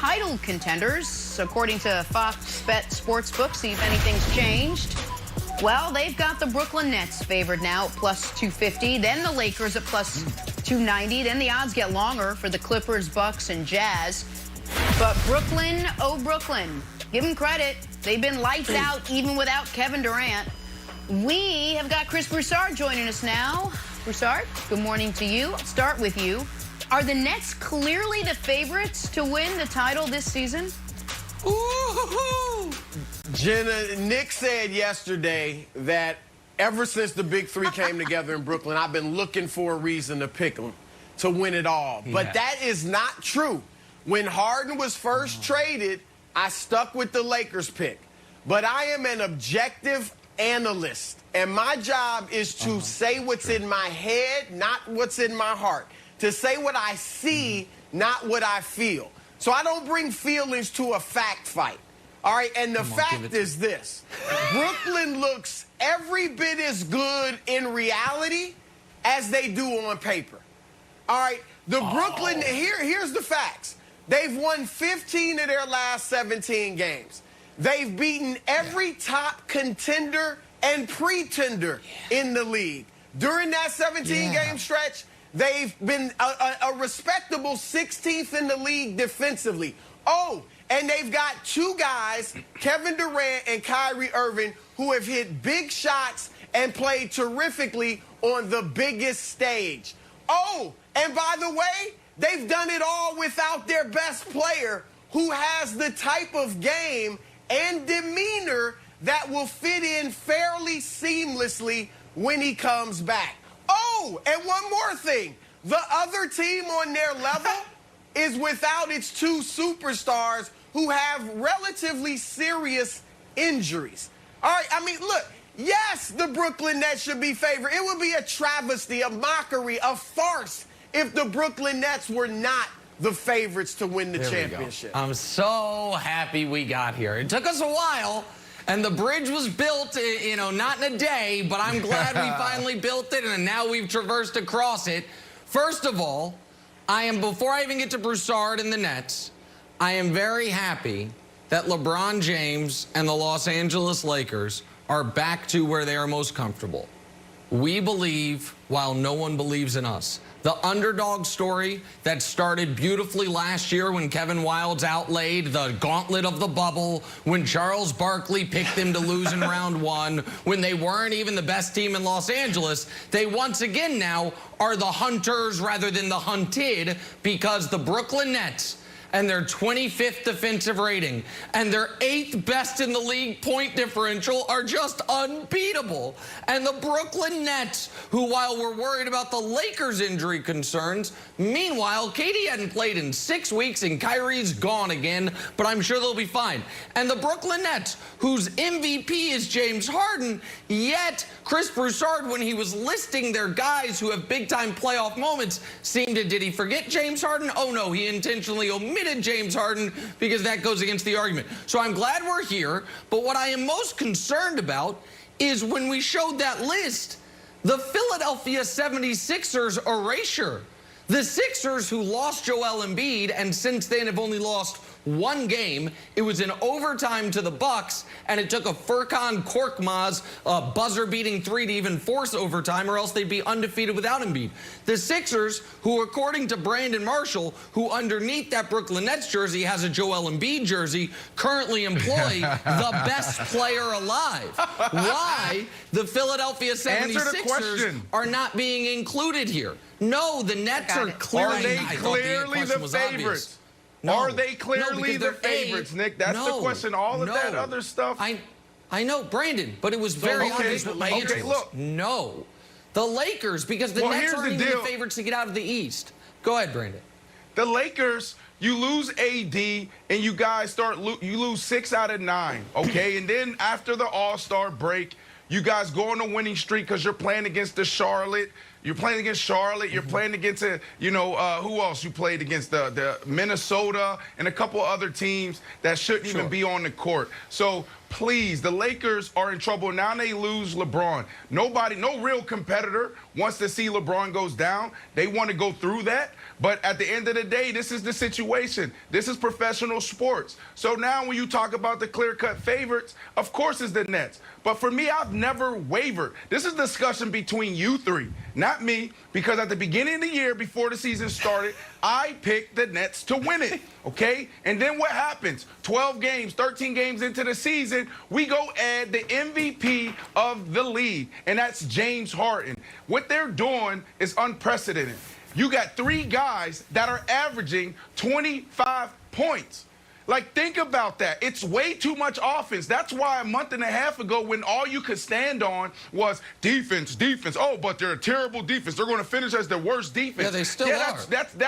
title contenders, according to Fox Bet Sportsbook. See if anything's changed. Well, they've got the Brooklyn Nets favored now at plus 250. Then the Lakers at plus 290. Then the odds get longer for the Clippers, Bucks, and Jazz. But Brooklyn, oh Brooklyn, give them credit. They've been lights out even without Kevin Durant. We have got Chris Broussard joining us now. Broussard, good morning to you. I'll start with you. Are the Nets clearly the favorites to win the title this season? Ooh, Jenna, Nick said yesterday that ever since the Big Three came together in Brooklyn, I've been looking for a reason to pick them to win it all. Yeah. But that is not true. When Harden was first traded, I stuck with the Lakers pick. But I am an objective analyst, and my job is to say what's in my head, not what's in my heart. To say what I see, not what I feel. So I don't bring feelings to a fact fight. All right, and the fact is this. Brooklyn looks every bit as good in reality as they do on paper. All right, Brooklyn, here's the facts. They've won 15 of their last 17 games. They've beaten every top contender and pretender in the league. During that 17-game stretch, they've been a respectable 16th in the league defensively. Oh, and they've got two guys, Kevin Durant and Kyrie Irving, who have hit big shots and played terrifically on the biggest stage. Oh, and by the way, they've done it all without their best player, who has the type of game and demeanor that will fit in fairly seamlessly when he comes back. Oh, and one more thing. The other team on their level is without its two superstars who have relatively serious injuries. All right, I mean, look, yes, the Brooklyn Nets should be favored. It would be a travesty, a mockery, a farce if the Brooklyn Nets were not the favorites to win the championship. I'm so happy we got here. It took us a while. And the bridge was built, you know, not in a day, but I'm glad we finally built it, and now we've traversed across it. First of all, before I even get to Broussard and the Nets, I am very happy that LeBron James and the Los Angeles Lakers are back to where they are most comfortable. We believe while no one believes in us. The underdog story that started beautifully last year when Kevin Wildes outlaid the gauntlet of the bubble, when Charles Barkley picked them to lose in round one, when they weren't even the best team in Los Angeles, they once again now are the hunters rather than the hunted, because the Brooklyn Nets and their 25th defensive rating and their 8th best in the league point differential are just unbeatable. And the Brooklyn Nets, who, while we're worried about the Lakers' injury concerns, meanwhile, KD hadn't played in 6 weeks and Kyrie's gone again, but I'm sure they'll be fine. And the Brooklyn Nets, whose MVP is James Harden, yet Chris Broussard, when he was listing their guys who have big-time playoff moments, did he forget James Harden? Oh, no, he intentionally omitted James Harden, because that goes against the argument. So I'm glad we're here, but what I am most concerned about is when we showed that list, the Philadelphia 76ers erasure. The Sixers, who lost Joel Embiid and since then have only lost one game. It was in overtime to the Bucks, and it took a Furkan Korkmaz buzzer-beating three to even force overtime, or else they'd be undefeated without Embiid. The Sixers, who according to Brandon Marshall, who underneath that Brooklyn Nets jersey has a Joel Embiid jersey, currently employ the best player alive. Why the Philadelphia 76ers are not being included here? No, the Nets are clearly the favorites. No. Are they clearly the favorites, Nick? That's the question. All of that other stuff. I know, Brandon, but it was very obvious what my answer was. Look. No. The Lakers, because the Nets aren't even the favorites to get out of the East. Go ahead, Brandon. The Lakers, you lose AD, and you guys you lose 6 out of 9, okay? And then after the All-Star break, you guys go on a winning streak because you're playing against You're playing against Charlotte. You're playing against, who else you played against? The Minnesota and a couple other teams that shouldn't even be on the court. So please, the Lakers are in trouble. Now they lose LeBron. No real competitor wants to see LeBron goes down. They want to go through that. But at the end of the day, this is the situation. This is professional sports. So now when you talk about the clear-cut favorites, of course it's the Nets. But for me, I've never wavered. This is a discussion between you three, not me, because at the beginning of the year, before the season started, I picked the Nets to win it, okay? And then what happens? 12 games, 13 games into the season, we go add the MVP of the league, and that's James Harden. What they're doing is unprecedented. You got 3 guys that are averaging 25 points. Like, think about that. It's way too much offense. That's why a month and a half ago, when all you could stand on was defense, defense. Oh, but they're a terrible defense. They're going to finish as the worst defense. Yeah, they still are.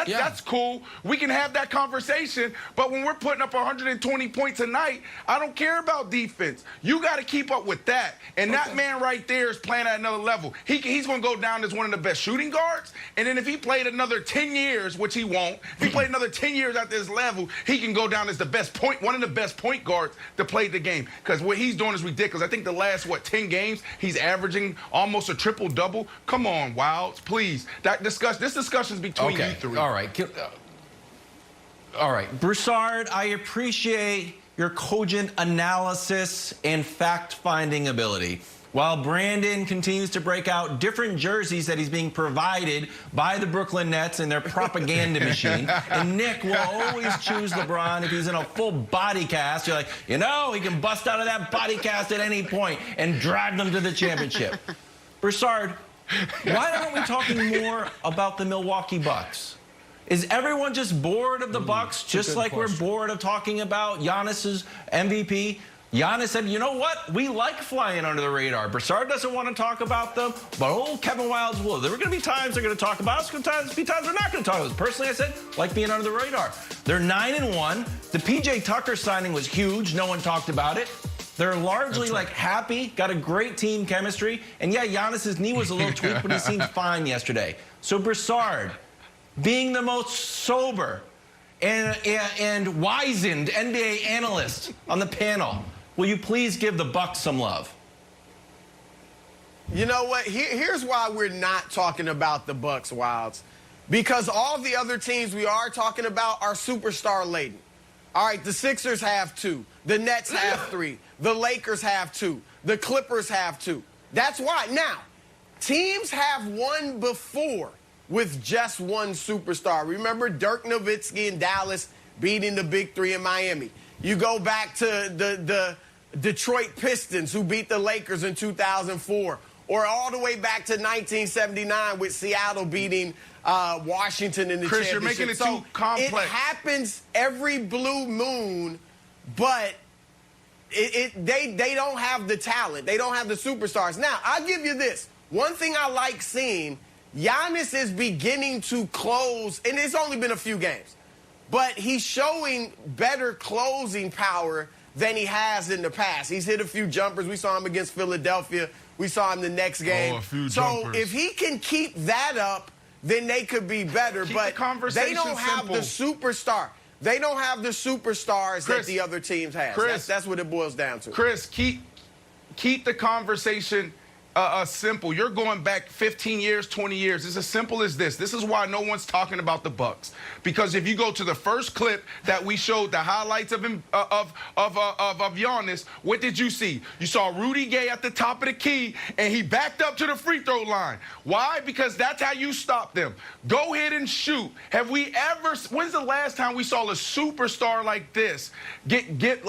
That's cool. We can have that conversation. But when we're putting up 120 points a night, I don't care about defense. You got to keep up with that. And that man right there is playing at another level. He's going to go down as one of the best shooting guards. And then if he played another 10 years, which he won't, if he played another 10 years at this level, he can go down as one of the best point guards to play the game, because what he's doing is ridiculous. I think the last 10 games he's averaging almost a triple-double. Come on, Wilds, please. This discussion's between you three. All right. All right. Broussard, I appreciate your cogent analysis and fact-finding ability. While Brandon continues to break out different jerseys that he's being provided by the Brooklyn Nets and their propaganda machine, and Nick will always choose LeBron if he's in a full body cast. You're like, you know, he can bust out of that body cast at any point and drag them to the championship. Broussard, why aren't we talking more about the Milwaukee Bucks? Is everyone just bored of the Bucks, just like we're bored of talking about Giannis's MVP? Giannis said, you know what? We like flying under the radar. Broussard doesn't want to talk about them, but old Kevin Wildes will. There are going to be times they're going to talk about us, going to be times they're not going to talk about us. Personally, I said, like being under the radar. They're 9-1. The P.J. Tucker signing was huge. No one talked about it. They're largely like happy, got a great team chemistry. And yeah, Giannis's knee was a little tweaked, but he seemed fine yesterday. So Broussard, being the most sober and wizened NBA analyst on the panel, will you please give the Bucks some love? You know what? Here's why we're not talking about the Bucks, Wilds. Because all the other teams we are talking about are superstar laden. All right, the Sixers have 2. The Nets have 3. The Lakers have 2. The Clippers have 2. That's why. Now, teams have won before with just one superstar. Remember Dirk Nowitzki in Dallas beating the Big 3 in Miami. You go back to the Detroit Pistons, who beat the Lakers in 2004, or all the way back to 1979 with Seattle beating Washington in the Chris, championship. you're making it so too complex. It happens every blue moon, but they don't have the talent. They don't have the superstars. Now, I'll give you this. One thing I like seeing, Giannis is beginning to close, and it's only been a few games, but he's showing better closing power than he has in the past. He's hit a few jumpers. We saw him against Philadelphia. We saw him the next game. Oh, a few so jumpers. if he can keep that up, then they could be better. Keep but the conversation they don't have simple. the superstar. They don't have the superstars Chris, that the other teams have. Chris, That's what it boils down to. Chris, keep the conversation simple. You're going back 15 years, 20 years. It's as simple as this. This is why no one's talking about the Bucks. Because if you go to the first clip that we showed, the highlights of him of Giannis, what did you see? You saw Rudy Gay at the top of the key, and he backed up to the free throw line. Why? Because that's how you stop them. Go ahead and shoot. Have we ever? When's the last time we saw a superstar like this get